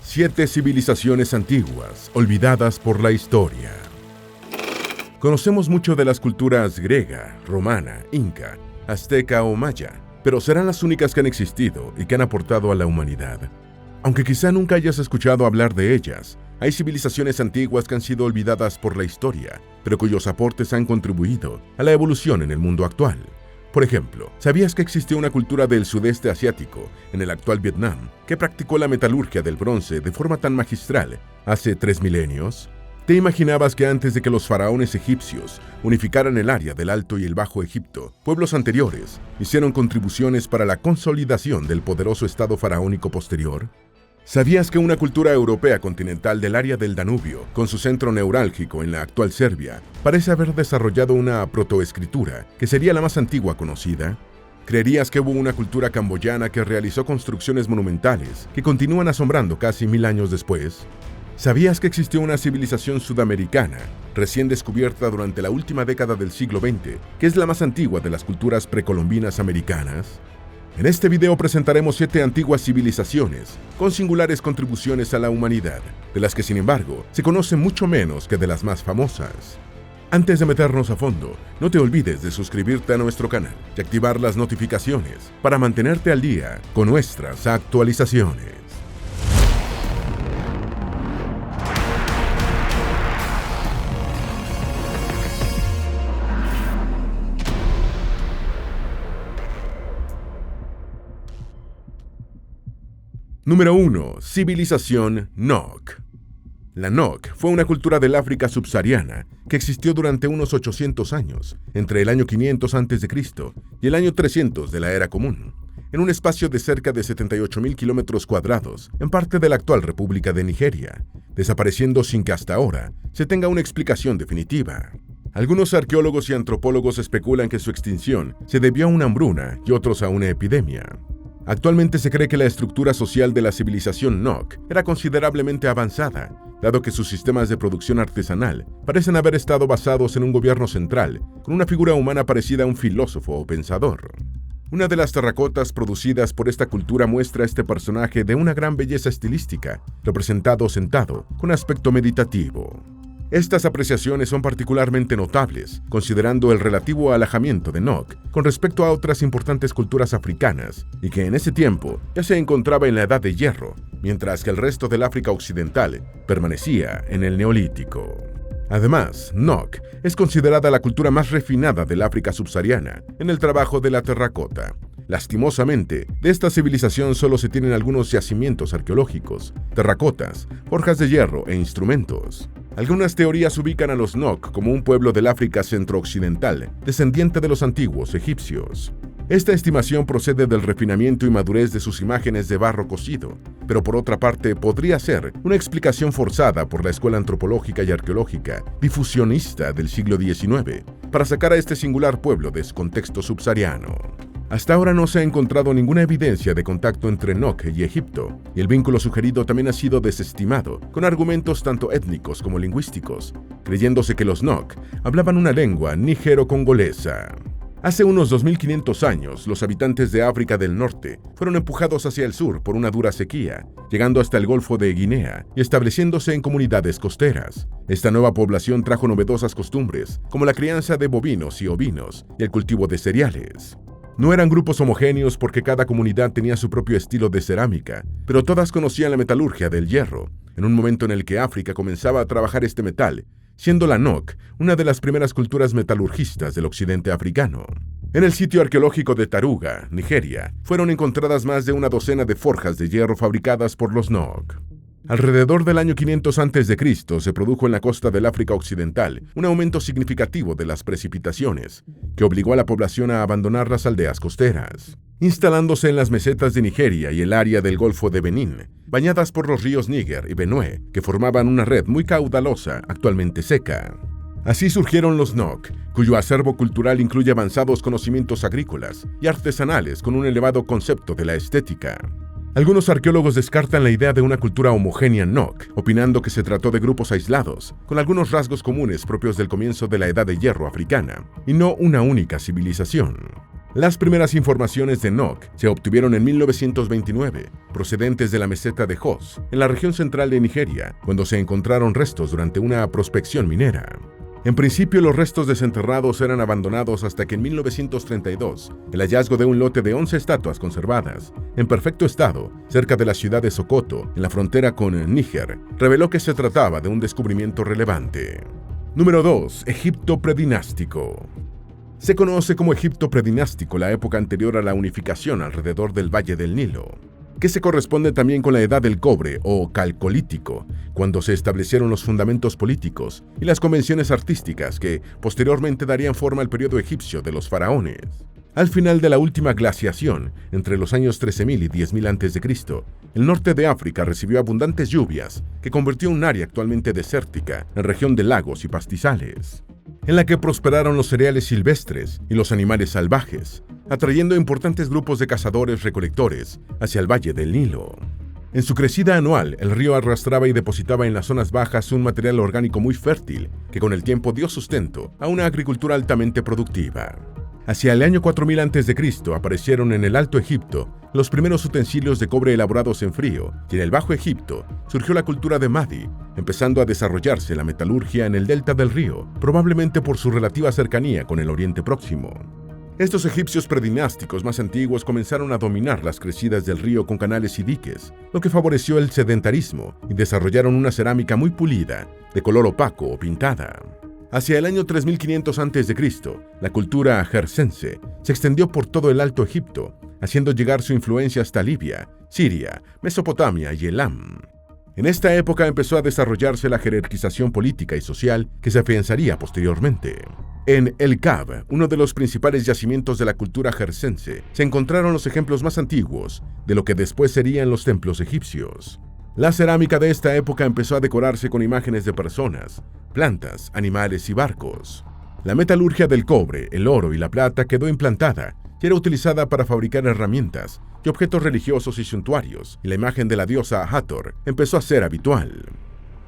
7 civilizaciones antiguas, olvidadas por la historia. Conocemos mucho de las culturas griega, romana, inca, azteca o maya, pero serán las únicas que han existido y que han aportado a la humanidad. Aunque quizá nunca hayas escuchado hablar de ellas, hay civilizaciones antiguas que han sido olvidadas por la historia, pero cuyos aportes han contribuido a la evolución en el mundo actual. Por ejemplo, ¿sabías que existió una cultura del sudeste asiático, en el actual Vietnam, que practicó la metalurgia del bronce de forma tan magistral hace 3 milenios? ¿Te imaginabas que antes de que los faraones egipcios unificaran el área del Alto y el Bajo Egipto, pueblos anteriores hicieron contribuciones para la consolidación del poderoso estado faraónico posterior? ¿Sabías que una cultura europea continental del área del Danubio, con su centro neurálgico en la actual Serbia, parece haber desarrollado una protoescritura que sería la más antigua conocida? ¿Creerías que hubo una cultura camboyana que realizó construcciones monumentales que continúan asombrando casi 1000 años después? ¿Sabías que existió una civilización sudamericana, recién descubierta durante la última década del siglo XX, que es la más antigua de las culturas precolombinas americanas? En este video presentaremos 7 antiguas civilizaciones con singulares contribuciones a la humanidad, de las que sin embargo se conoce mucho menos que de las más famosas. Antes de meternos a fondo, no te olvides de suscribirte a nuestro canal y activar las notificaciones para mantenerte al día con nuestras actualizaciones. Número 1. Civilización Nok. La Nok fue una cultura del África subsahariana que existió durante unos 800 años, entre el año 500 a.C. y el año 300 de la Era Común, en un espacio de cerca de 78.000 kilómetros cuadrados, en parte de la actual República de Nigeria, desapareciendo sin que hasta ahora se tenga una explicación definitiva. Algunos arqueólogos y antropólogos especulan que su extinción se debió a una hambruna y otros a una epidemia. Actualmente se cree que la estructura social de la civilización Nok era considerablemente avanzada, dado que sus sistemas de producción artesanal parecen haber estado basados en un gobierno central, con una figura humana parecida a un filósofo o pensador. Una de las terracotas producidas por esta cultura muestra a este personaje de una gran belleza estilística, representado sentado, con aspecto meditativo. Estas apreciaciones son particularmente notables, considerando el relativo alejamiento de Nok con respecto a otras importantes culturas africanas, y que en ese tiempo ya se encontraba en la Edad de Hierro, mientras que el resto del África Occidental permanecía en el Neolítico. Además, Nok es considerada la cultura más refinada del África subsahariana en el trabajo de la terracota. Lastimosamente, de esta civilización solo se tienen algunos yacimientos arqueológicos, terracotas, forjas de hierro e instrumentos. Algunas teorías ubican a los Nok como un pueblo del África centro-occidental, descendiente de los antiguos egipcios. Esta estimación procede del refinamiento y madurez de sus imágenes de barro cocido, pero por otra parte podría ser una explicación forzada por la escuela antropológica y arqueológica difusionista del siglo XIX para sacar a este singular pueblo de su contexto subsahariano. Hasta ahora no se ha encontrado ninguna evidencia de contacto entre Nok y Egipto, y el vínculo sugerido también ha sido desestimado, con argumentos tanto étnicos como lingüísticos, creyéndose que los Nok hablaban una lengua nigero-congolesa. Hace unos 2500 años, los habitantes de África del Norte fueron empujados hacia el sur por una dura sequía, llegando hasta el Golfo de Guinea y estableciéndose en comunidades costeras. Esta nueva población trajo novedosas costumbres, como la crianza de bovinos y ovinos y el cultivo de cereales. No eran grupos homogéneos porque cada comunidad tenía su propio estilo de cerámica, pero todas conocían la metalurgia del hierro, en un momento en el que África comenzaba a trabajar este metal, siendo la Nok una de las primeras culturas metalurgistas del occidente africano. En el sitio arqueológico de Taruga, Nigeria, fueron encontradas más de una docena de forjas de hierro fabricadas por los Nok. Alrededor del año 500 a.C. se produjo en la costa del África Occidental un aumento significativo de las precipitaciones, que obligó a la población a abandonar las aldeas costeras, instalándose en las mesetas de Nigeria y el área del Golfo de Benín, bañadas por los ríos Níger y Benue, que formaban una red muy caudalosa, actualmente seca. Así surgieron los Nok, cuyo acervo cultural incluye avanzados conocimientos agrícolas y artesanales con un elevado concepto de la estética. Algunos arqueólogos descartan la idea de una cultura homogénea Nok, opinando que se trató de grupos aislados, con algunos rasgos comunes propios del comienzo de la Edad de Hierro africana, y no una única civilización. Las primeras informaciones de Nok se obtuvieron en 1929, procedentes de la meseta de Jos, en la región central de Nigeria, cuando se encontraron restos durante una prospección minera. En principio, los restos desenterrados eran abandonados hasta que en 1932, el hallazgo de un lote de 11 estatuas conservadas, en perfecto estado, cerca de la ciudad de Sokoto, en la frontera con Níger, reveló que se trataba de un descubrimiento relevante. Número 2. Egipto predinástico. Se conoce como Egipto predinástico la época anterior a la unificación alrededor del Valle del Nilo, que se corresponde también con la Edad del Cobre o Calcolítico, cuando se establecieron los fundamentos políticos y las convenciones artísticas que posteriormente darían forma al periodo egipcio de los faraones. Al final de la última glaciación, entre los años 13.000 y 10.000 a.C., el norte de África recibió abundantes lluvias que convirtió un área actualmente desértica en región de lagos y pastizales, en la que prosperaron los cereales silvestres y los animales salvajes, atrayendo importantes grupos de cazadores-recolectores hacia el Valle del Nilo. En su crecida anual, el río arrastraba y depositaba en las zonas bajas un material orgánico muy fértil que con el tiempo dio sustento a una agricultura altamente productiva. Hacia el año 4000 a.C. aparecieron en el Alto Egipto los primeros utensilios de cobre elaborados en frío, y en el Bajo Egipto surgió la cultura de Madi, empezando a desarrollarse la metalurgia en el delta del río, probablemente por su relativa cercanía con el Oriente Próximo. Estos egipcios predinásticos más antiguos comenzaron a dominar las crecidas del río con canales y diques, lo que favoreció el sedentarismo, y desarrollaron una cerámica muy pulida, de color opaco o pintada. Hacia el año 3500 a.C., la cultura gersense se extendió por todo el Alto Egipto, haciendo llegar su influencia hasta Libia, Siria, Mesopotamia y Elam. En esta época empezó a desarrollarse la jerarquización política y social que se afianzaría posteriormente. En El Kab, uno de los principales yacimientos de la cultura gersense, se encontraron los ejemplos más antiguos de lo que después serían los templos egipcios. La cerámica de esta época empezó a decorarse con imágenes de personas, plantas, animales y barcos. La metalurgia del cobre, el oro y la plata quedó implantada y era utilizada para fabricar herramientas y objetos religiosos y suntuarios, y la imagen de la diosa Hathor empezó a ser habitual.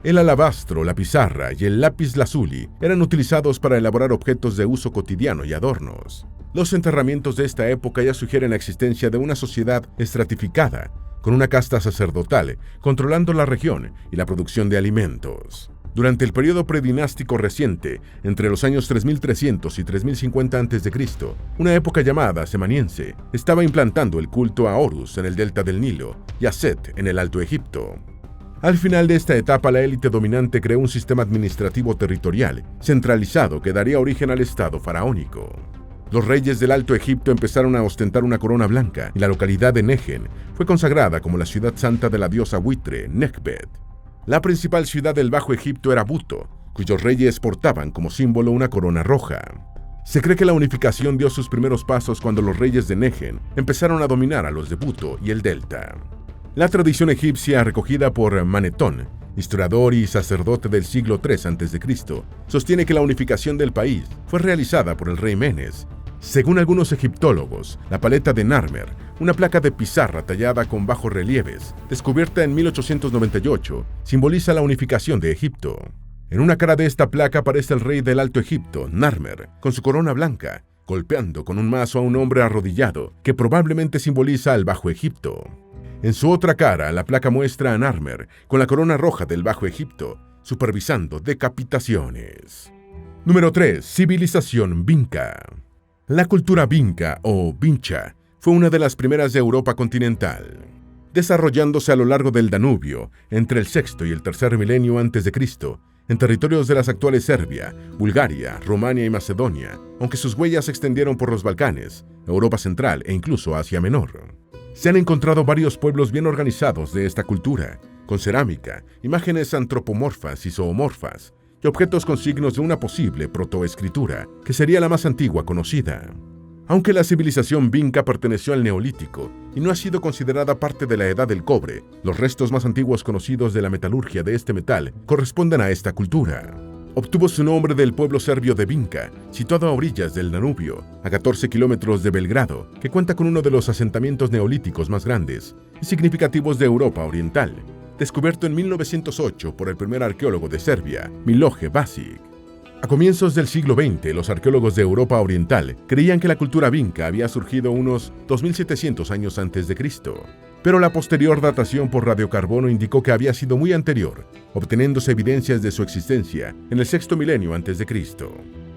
El alabastro, la pizarra y el lápiz lazuli eran utilizados para elaborar objetos de uso cotidiano y adornos. Los enterramientos de esta época ya sugieren la existencia de una sociedad estratificada, con una casta sacerdotal controlando la región y la producción de alimentos. Durante el periodo predinástico reciente, entre los años 3300 y 3050 a.C., una época llamada semaniense estaba implantando el culto a Horus en el delta del Nilo y a Set en el Alto Egipto. Al final de esta etapa, la élite dominante creó un sistema administrativo territorial centralizado que daría origen al Estado faraónico. Los reyes del Alto Egipto empezaron a ostentar una corona blanca y la localidad de Negen fue consagrada como la ciudad santa de la diosa buitre Nekhbet. La principal ciudad del Bajo Egipto era Buto, cuyos reyes portaban como símbolo una corona roja. Se cree que la unificación dio sus primeros pasos cuando los reyes de Negen empezaron a dominar a los de Buto y el delta. La tradición egipcia, recogida por Manetón, historiador y sacerdote del siglo III a.C., sostiene que la unificación del país fue realizada por el rey Menes. Según algunos egiptólogos, la paleta de Narmer, una placa de pizarra tallada con bajos relieves, descubierta en 1898, simboliza la unificación de Egipto. En una cara de esta placa aparece el rey del Alto Egipto, Narmer, con su corona blanca, golpeando con un mazo a un hombre arrodillado, que probablemente simboliza al Bajo Egipto. En su otra cara, la placa muestra a Narmer con la corona roja del Bajo Egipto, supervisando decapitaciones. Número 3. Civilización Vinca. La cultura vinca o vincha fue una de las primeras de Europa continental, desarrollándose a lo largo del Danubio entre el sexto y el tercer milenio antes de Cristo, en territorios de las actuales Serbia, Bulgaria, Rumania y Macedonia, aunque sus huellas se extendieron por los Balcanes, Europa Central e incluso Asia Menor. Se han encontrado varios pueblos bien organizados de esta cultura, con cerámica, imágenes antropomorfas y zoomorfas, y objetos con signos de una posible protoescritura, que sería la más antigua conocida. Aunque la civilización vinca perteneció al Neolítico y no ha sido considerada parte de la Edad del Cobre, los restos más antiguos conocidos de la metalurgia de este metal corresponden a esta cultura. Obtuvo su nombre del pueblo serbio de Vinca, situado a orillas del Danubio, a 14 kilómetros de Belgrado, que cuenta con uno de los asentamientos neolíticos más grandes y significativos de Europa Oriental, descubierto en 1908 por el primer arqueólogo de Serbia, Miloje Basic. A comienzos del siglo XX, los arqueólogos de Europa Oriental creían que la cultura vinca había surgido unos 2700 años antes de Cristo, pero la posterior datación por radiocarbono indicó que había sido muy anterior, obteniéndose evidencias de su existencia en el sexto milenio antes de Cristo.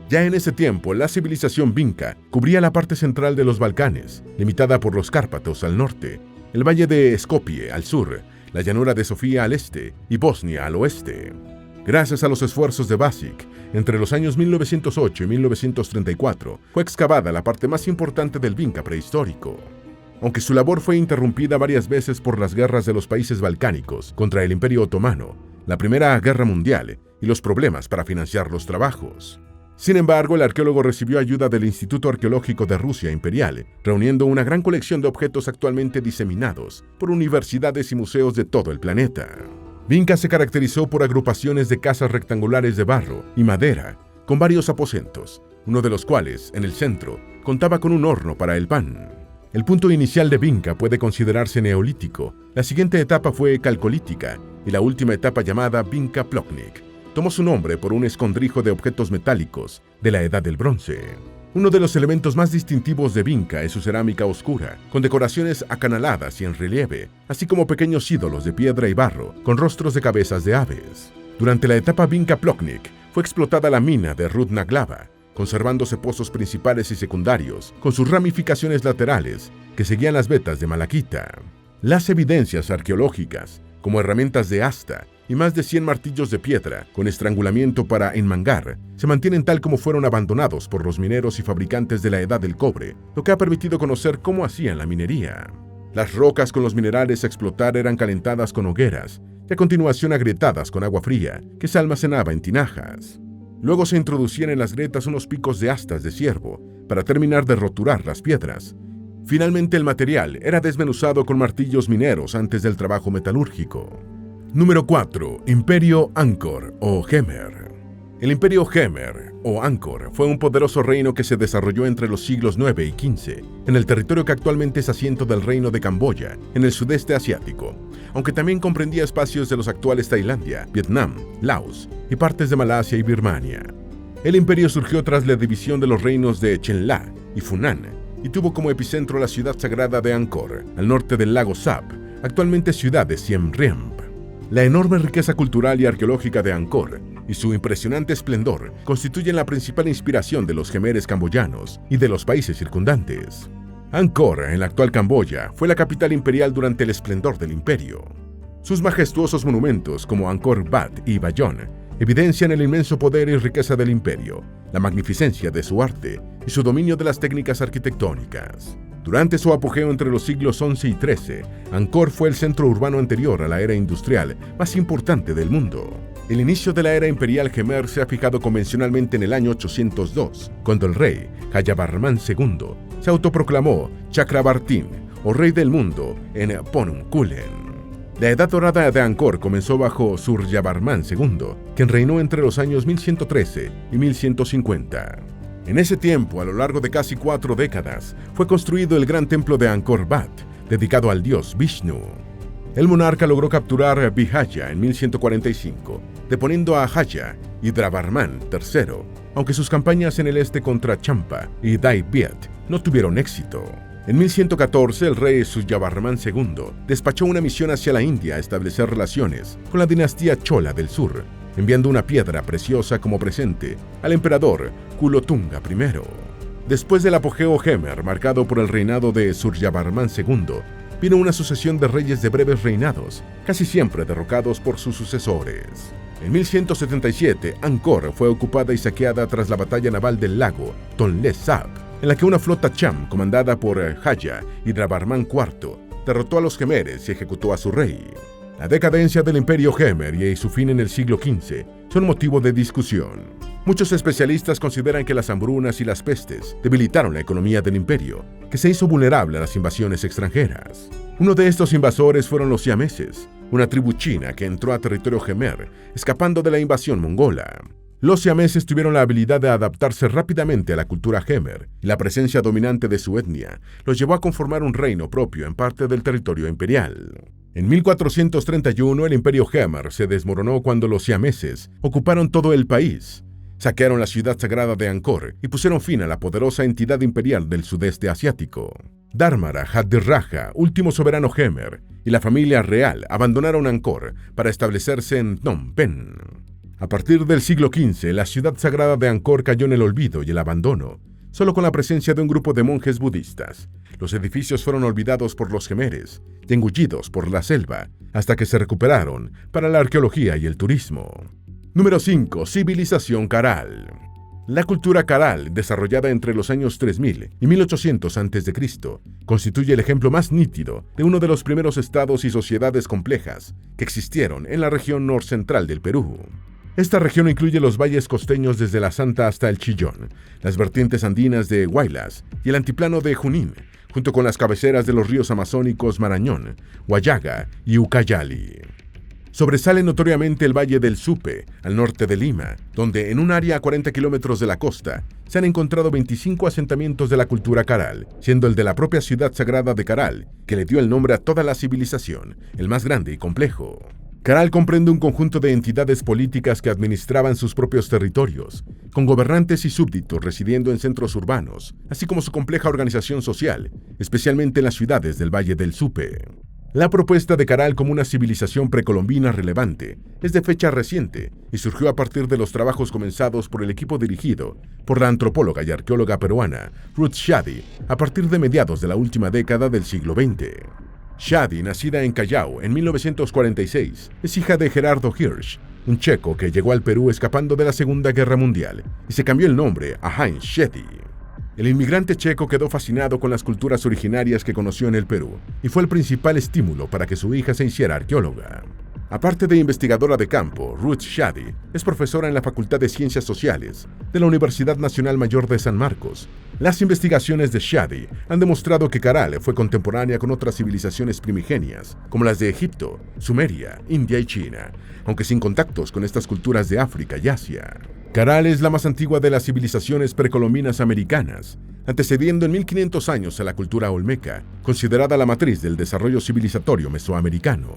Ya en ese tiempo, la civilización vinca cubría la parte central de los Balcanes, limitada por los Cárpatos al norte, el valle de Skopje al sur, la llanura de Sofía al este y Bosnia al oeste. Gracias a los esfuerzos de Basic, entre los años 1908 y 1934 fue excavada la parte más importante del Vinca prehistórico. Aunque su labor fue interrumpida varias veces por las guerras de los países balcánicos contra el Imperio Otomano, la Primera Guerra Mundial y los problemas para financiar los trabajos. Sin embargo, el arqueólogo recibió ayuda del Instituto Arqueológico de Rusia Imperial, reuniendo una gran colección de objetos actualmente diseminados por universidades y museos de todo el planeta. Vinca se caracterizó por agrupaciones de casas rectangulares de barro y madera, con varios aposentos, uno de los cuales, en el centro, contaba con un horno para el pan. El punto inicial de Vinca puede considerarse neolítico, la siguiente etapa fue calcolítica y la última etapa llamada Vinca Plotnik tomó su nombre por un escondrijo de objetos metálicos de la Edad del Bronce. Uno de los elementos más distintivos de Vinca es su cerámica oscura, con decoraciones acanaladas y en relieve, así como pequeños ídolos de piedra y barro con rostros de cabezas de aves. Durante la etapa Vinca Plotnik fue explotada la mina de Rudna Glava, conservándose pozos principales y secundarios, con sus ramificaciones laterales que seguían las vetas de malaquita. Las evidencias arqueológicas, como herramientas de asta y más de 100 martillos de piedra con estrangulamiento para enmangar, se mantienen tal como fueron abandonados por los mineros y fabricantes de la Edad del Cobre, lo que ha permitido conocer cómo hacían la minería. Las rocas con los minerales a explotar eran calentadas con hogueras y a continuación agrietadas con agua fría que se almacenaba en tinajas. Luego se introducían en las grietas unos picos de astas de ciervo para terminar de roturar las piedras. Finalmente el material era desmenuzado con martillos mineros antes del trabajo metalúrgico. Número 4. Imperio Angkor o Khmer. El Imperio Khmer o Angkor fue un poderoso reino que se desarrolló entre los siglos IX y XV en el territorio que actualmente es asiento del Reino de Camboya, en el sudeste asiático, aunque también comprendía espacios de los actuales Tailandia, Vietnam, Laos y partes de Malasia y Birmania. El imperio surgió tras la división de los reinos de Chenla y Funan y tuvo como epicentro la ciudad sagrada de Angkor, al norte del lago Sap, actualmente ciudad de Siem Reap. La enorme riqueza cultural y arqueológica de Angkor y su impresionante esplendor constituyen la principal inspiración de los jemeres camboyanos y de los países circundantes. Angkor, en la actual Camboya, fue la capital imperial durante el esplendor del imperio. Sus majestuosos monumentos, como Angkor Wat y Bayon, evidencian el inmenso poder y riqueza del imperio, la magnificencia de su arte y su dominio de las técnicas arquitectónicas. Durante su apogeo entre los siglos XI y XIII, Angkor fue el centro urbano anterior a la era industrial más importante del mundo. El inicio de la era imperial Khmer se ha fijado convencionalmente en el año 802, cuando el rey Jayavarman II se autoproclamó Chakrabartin, o rey del mundo, en Phnom Kulen. La edad dorada de Angkor comenzó bajo Suryavarman II, quien reinó entre los años 1113 y 1150. En ese tiempo, a lo largo de casi 4 décadas, fue construido el gran templo de Angkor Wat, dedicado al dios Vishnu. El monarca logró capturar Vijaya en 1145, deponiendo a Jaya y Dravarman III, aunque sus campañas en el este contra Champa y Dai Viet no tuvieron éxito. En 1114, el rey Suryavarman II despachó una misión hacia la India a establecer relaciones con la dinastía Chola del sur, enviando una piedra preciosa como presente al emperador Kulotunga I. Después del apogeo Khmer, marcado por el reinado de Suryavarman II, vino una sucesión de reyes de breves reinados, casi siempre derrocados por sus sucesores. En 1177, Angkor fue ocupada y saqueada tras la batalla naval del lago Tonle Sap, en la que una flota Cham, comandada por Jaya y Dravarman IV, derrotó a los Khmeres y ejecutó a su rey. La decadencia del imperio Khmer y su fin en el siglo XV son motivo de discusión. Muchos especialistas consideran que las hambrunas y las pestes debilitaron la economía del imperio, que se hizo vulnerable a las invasiones extranjeras. Uno de estos invasores fueron los siameses, una tribu china que entró a territorio Khmer, escapando de la invasión mongola. Los siameses tuvieron la habilidad de adaptarse rápidamente a la cultura Khmer, y la presencia dominante de su etnia los llevó a conformar un reino propio en parte del territorio imperial. En 1431, el imperio Khmer se desmoronó cuando los siameses ocuparon todo el país. Saquearon la ciudad sagrada de Angkor y pusieron fin a la poderosa entidad imperial del sudeste asiático. Dharmara Hadirraja, último soberano Khmer, y la familia real abandonaron Angkor para establecerse en Phnom Penh. A partir del siglo XV, la ciudad sagrada de Angkor cayó en el olvido y el abandono, solo con la presencia de un grupo de monjes budistas. Los edificios fueron olvidados por los khmeres y engullidos por la selva, hasta que se recuperaron para la arqueología y el turismo. Número 5. Civilización Caral. La cultura Caral, desarrollada entre los años 3000 y 1800 a.C., constituye el ejemplo más nítido de uno de los primeros estados y sociedades complejas que existieron en la región norcentral del Perú. Esta región incluye los valles costeños desde la Santa hasta el Chillón, las vertientes andinas de Huaylas y el antiplano de Junín, junto con las cabeceras de los ríos amazónicos Marañón, Huallaga y Ucayali. Sobresale notoriamente el Valle del Supe, al norte de Lima, donde en un área a 40 kilómetros de la costa se han encontrado 25 asentamientos de la cultura Caral, siendo el de la propia ciudad sagrada de Caral, que le dio el nombre a toda la civilización, el más grande y complejo. Caral comprende un conjunto de entidades políticas que administraban sus propios territorios, con gobernantes y súbditos residiendo en centros urbanos, así como su compleja organización social, especialmente en las ciudades del Valle del Supe. La propuesta de Caral como una civilización precolombina relevante es de fecha reciente y surgió a partir de los trabajos comenzados por el equipo dirigido por la antropóloga y arqueóloga peruana Ruth Shadi a partir de mediados de la última década del siglo XX. Shadi, nacida en Callao en 1946, es hija de Gerardo Hirsch, un checo que llegó al Perú escapando de la Segunda Guerra Mundial y se cambió el nombre a Heinz Shadi. El inmigrante checo quedó fascinado con las culturas originarias que conoció en el Perú y fue el principal estímulo para que su hija se hiciera arqueóloga. Aparte de investigadora de campo, Ruth Shadi es profesora en la Facultad de Ciencias Sociales de la Universidad Nacional Mayor de San Marcos. Las investigaciones de Shadi han demostrado que Caral fue contemporánea con otras civilizaciones primigenias, como las de Egipto, Sumeria, India y China, aunque sin contactos con estas culturas de África y Asia. Caral es la más antigua de las civilizaciones precolombinas americanas, antecediendo en 1500 años a la cultura olmeca, considerada la matriz del desarrollo civilizatorio mesoamericano.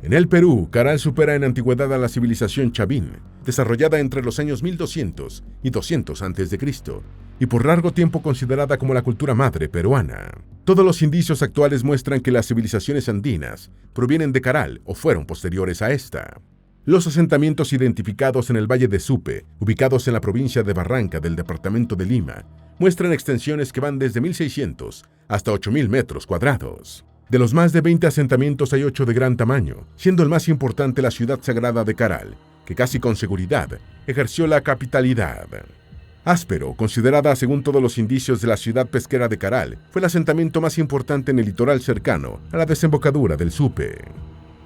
En el Perú, Caral supera en antigüedad a la civilización Chavín, desarrollada entre los años 1200 y 200 a.C., y por largo tiempo considerada como la cultura madre peruana. Todos los indicios actuales muestran que las civilizaciones andinas provienen de Caral o fueron posteriores a esta. Los asentamientos identificados en el Valle de Supe, ubicados en la provincia de Barranca del departamento de Lima, muestran extensiones que van desde 1600 hasta 8000 metros cuadrados. De los más de 20 asentamientos hay 8 de gran tamaño, siendo el más importante la ciudad sagrada de Caral, que casi con seguridad ejerció la capitalidad. Áspero, considerada según todos los indicios de la ciudad pesquera de Caral, fue el asentamiento más importante en el litoral cercano a la desembocadura del Supe.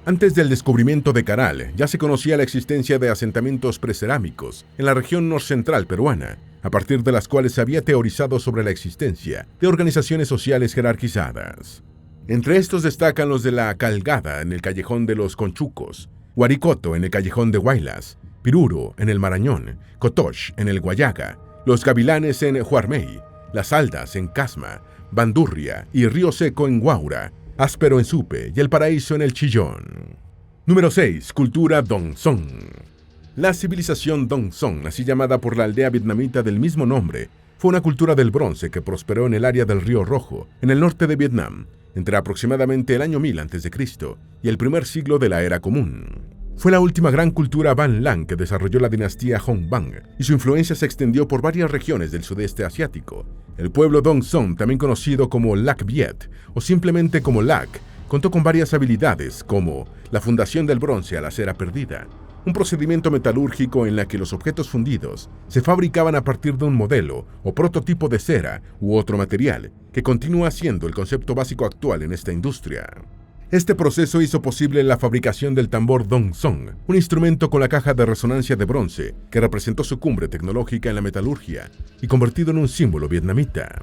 Antes del descubrimiento de Caral, ya se conocía la existencia de asentamientos precerámicos en la región norcentral peruana, a partir de las cuales se había teorizado sobre la existencia de organizaciones sociales jerarquizadas. Entre estos destacan los de la Calgada en el Callejón de los Conchucos, Huaricoto en el Callejón de Huaylas, Piruro en el Marañón, Cotox en el Huallaga, los Gavilanes en Huarmey, Las Aldas en Casma, Bandurria y Río Seco en Huaura, Áspero en Supe y El Paraíso en el Chillón. Número 6. Cultura Dong Son. La civilización Dong Son, así llamada por la aldea vietnamita del mismo nombre, fue una cultura del bronce que prosperó en el área del Río Rojo, en el norte de Vietnam, entre aproximadamente el año 1000 a.C. y el primer siglo de la Era Común. Fue la última gran cultura Van Lang que desarrolló la dinastía Hong Bang, y su influencia se extendió por varias regiones del sudeste asiático. El pueblo Dong Son, también conocido como Lac Viet o simplemente como Lac, contó con varias habilidades como la fundación del bronce a la cera perdida, un procedimiento metalúrgico en la que los objetos fundidos se fabricaban a partir de un modelo o prototipo de cera u otro material, que continúa siendo el concepto básico actual en esta industria. Este proceso hizo posible la fabricación del tambor Dong Son, un instrumento con la caja de resonancia de bronce que representó su cumbre tecnológica en la metalurgia y convertido en un símbolo vietnamita.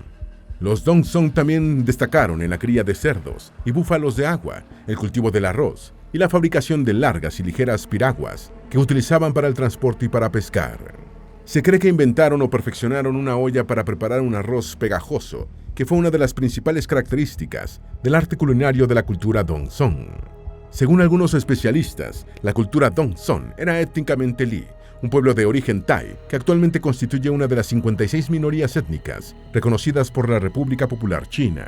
Los Dong Son también destacaron en la cría de cerdos y búfalos de agua, el cultivo del arroz y la fabricación de largas y ligeras piraguas que utilizaban para el transporte y para pescar. Se cree que inventaron o perfeccionaron una olla para preparar un arroz pegajoso, que fue una de las principales características del arte culinario de la cultura Dong Son. Según algunos especialistas, la cultura Dong Son era étnicamente Li, un pueblo de origen thai que actualmente constituye una de las 56 minorías étnicas reconocidas por la República Popular China.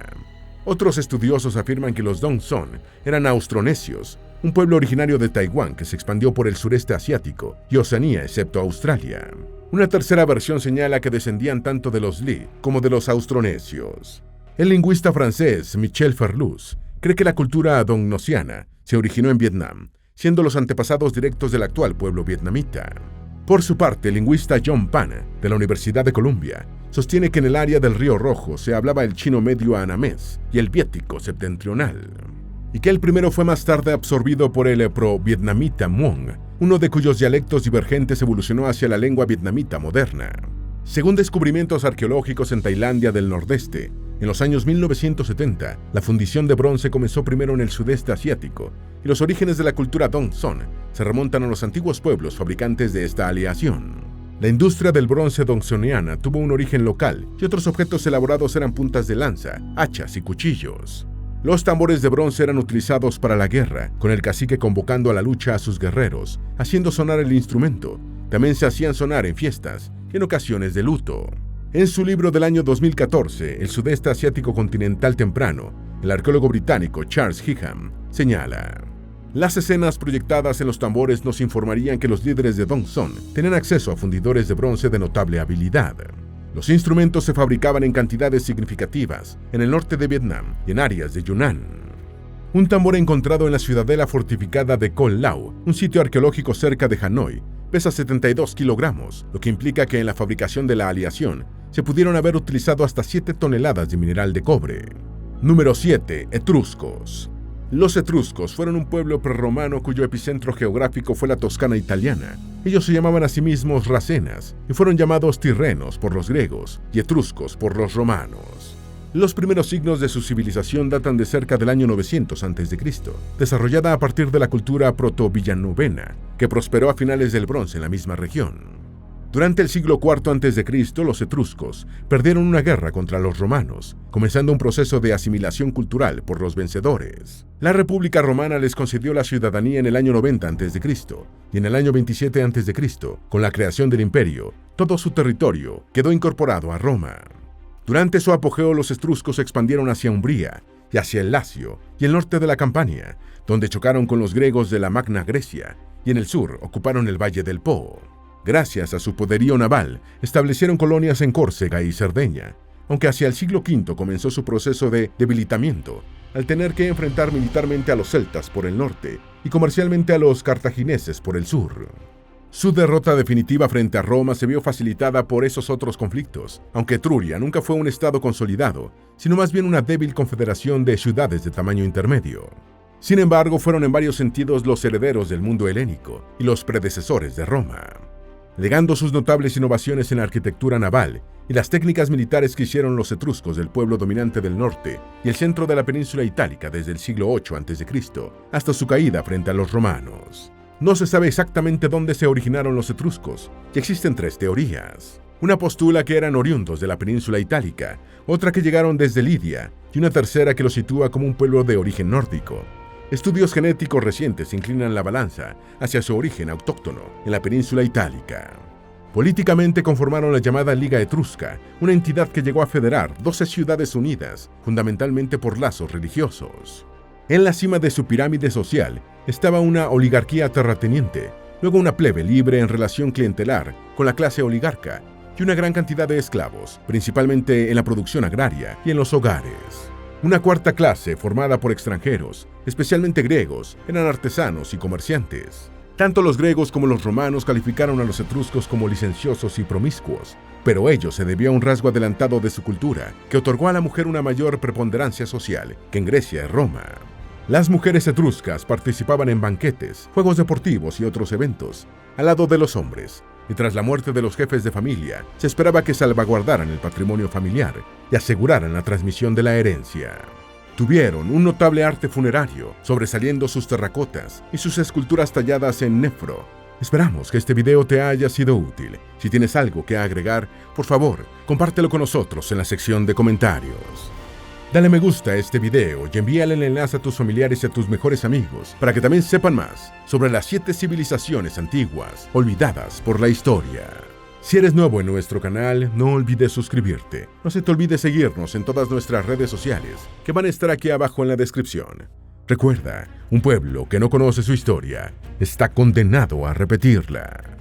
Otros estudiosos afirman que los Dongson eran austronesios, un pueblo originario de Taiwán que se expandió por el sureste asiático y Oceanía excepto Australia. Una tercera versión señala que descendían tanto de los Li como de los austronesios. El lingüista francés Michel Ferlus cree que la cultura dongnosiana se originó en Vietnam, siendo los antepasados directos del actual pueblo vietnamita. Por su parte, el lingüista John Pan, de la Universidad de Columbia, sostiene que en el área del Río Rojo se hablaba el chino medio anamés y el viético septentrional, y que el primero fue más tarde absorbido por el pro-vietnamita Muong, uno de cuyos dialectos divergentes evolucionó hacia la lengua vietnamita moderna. Según descubrimientos arqueológicos en Tailandia del Nordeste, en los años 1970, la fundición de bronce comenzó primero en el sudeste asiático, y los orígenes de la cultura Dongson se remontan a los antiguos pueblos fabricantes de esta aleación. La industria del bronce dongsoniana tuvo un origen local, y otros objetos elaborados eran puntas de lanza, hachas y cuchillos. Los tambores de bronce eran utilizados para la guerra, con el cacique convocando a la lucha a sus guerreros, haciendo sonar el instrumento. También se hacían sonar en fiestas y en ocasiones de luto. En su libro del año 2014, El Sudeste Asiático Continental Temprano, el arqueólogo británico Charles Higham señala: las escenas proyectadas en los tambores nos informarían que los líderes de Dongson tenían acceso a fundidores de bronce de notable habilidad. Los instrumentos se fabricaban en cantidades significativas en el norte de Vietnam y en áreas de Yunnan. Un tambor encontrado en la ciudadela fortificada de Col Lau, un sitio arqueológico cerca de Hanoi, pesa 72 kilogramos, lo que implica que en la fabricación de la aleación se pudieron haber utilizado hasta 7 toneladas de mineral de cobre. Número 7. Etruscos. Los etruscos fueron un pueblo prerromano cuyo epicentro geográfico fue la Toscana italiana. Ellos se llamaban a sí mismos racenas y fueron llamados tirrenos por los griegos y etruscos por los romanos. Los primeros signos de su civilización datan de cerca del año 900 a.C., desarrollada a partir de la cultura proto-villanovena, que prosperó a finales del Bronce en la misma región. Durante el siglo IV a.C., los etruscos perdieron una guerra contra los romanos, comenzando un proceso de asimilación cultural por los vencedores. La República Romana les concedió la ciudadanía en el año 90 a.C., y en el año 27 a.C., con la creación del imperio, todo su territorio quedó incorporado a Roma. Durante su apogeo, los etruscos se expandieron hacia Umbría y hacia el Lacio y el norte de la Campania, donde chocaron con los griegos de la Magna Grecia, y en el sur ocuparon el valle del Po. Gracias a su poderío naval, establecieron colonias en Córcega y Cerdeña, aunque hacia el siglo V comenzó su proceso de debilitamiento, al tener que enfrentar militarmente a los celtas por el norte y comercialmente a los cartagineses por el sur. Su derrota definitiva frente a Roma se vio facilitada por esos otros conflictos, aunque Etruria nunca fue un estado consolidado, sino más bien una débil confederación de ciudades de tamaño intermedio. Sin embargo, fueron en varios sentidos los herederos del mundo helénico y los predecesores de Roma, legando sus notables innovaciones en la arquitectura naval y las técnicas militares que hicieron los etruscos del pueblo dominante del norte y el centro de la península itálica desde el siglo VIII a.C. hasta su caída frente a los romanos. No se sabe exactamente dónde se originaron los etruscos, y existen 3 teorías. Una postula que eran oriundos de la península itálica, otra que llegaron desde Lidia, y una tercera que los sitúa como un pueblo de origen nórdico. Estudios genéticos recientes inclinan la balanza hacia su origen autóctono en la península itálica. Políticamente conformaron la llamada Liga Etrusca, una entidad que llegó a federar 12 ciudades unidas, fundamentalmente por lazos religiosos. En la cima de su pirámide social estaba una oligarquía terrateniente, luego una plebe libre en relación clientelar con la clase oligarca y una gran cantidad de esclavos, principalmente en la producción agraria y en los hogares. Una cuarta clase, formada por extranjeros, especialmente griegos, eran artesanos y comerciantes. Tanto los griegos como los romanos calificaron a los etruscos como licenciosos y promiscuos, pero ello se debió a un rasgo adelantado de su cultura, que otorgó a la mujer una mayor preponderancia social que en Grecia y Roma. Las mujeres etruscas participaban en banquetes, juegos deportivos y otros eventos, al lado de los hombres, y tras la muerte de los jefes de familia, se esperaba que salvaguardaran el patrimonio familiar y aseguraran la transmisión de la herencia. Tuvieron un notable arte funerario, sobresaliendo sus terracotas y sus esculturas talladas en nefro. Esperamos que este video te haya sido útil. Si tienes algo que agregar, por favor, compártelo con nosotros en la sección de comentarios. Dale me gusta a este video y envíale el enlace a tus familiares y a tus mejores amigos para que también sepan más sobre las 7 civilizaciones antiguas olvidadas por la historia. Si eres nuevo en nuestro canal, no olvides suscribirte. No se te olvide seguirnos en todas nuestras redes sociales, que van a estar aquí abajo en la descripción. Recuerda, un pueblo que no conoce su historia está condenado a repetirla.